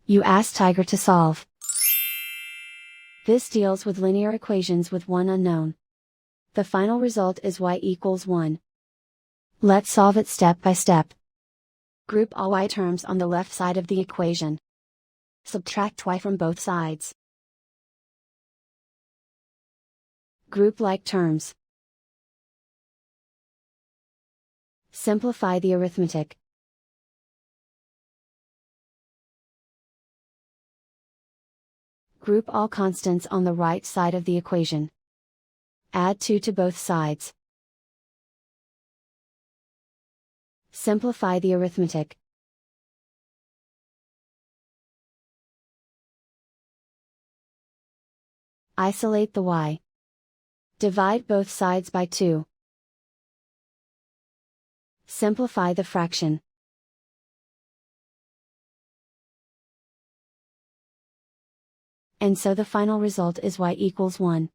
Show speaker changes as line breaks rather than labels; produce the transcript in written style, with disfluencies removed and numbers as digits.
You ask Tiger to solve. This deals with linear equations with one unknown. The final result is y equals 1. Let's solve it step by step. Group all y terms on the left side of the equation. Subtract y from both sides. Group like terms. Simplify the arithmetic. Group all constants on the right side of the equation. Add 2 to both sides. Simplify the arithmetic. Isolate the y. Divide both sides by 2. Simplify the fraction. And so the final result is y equals 1.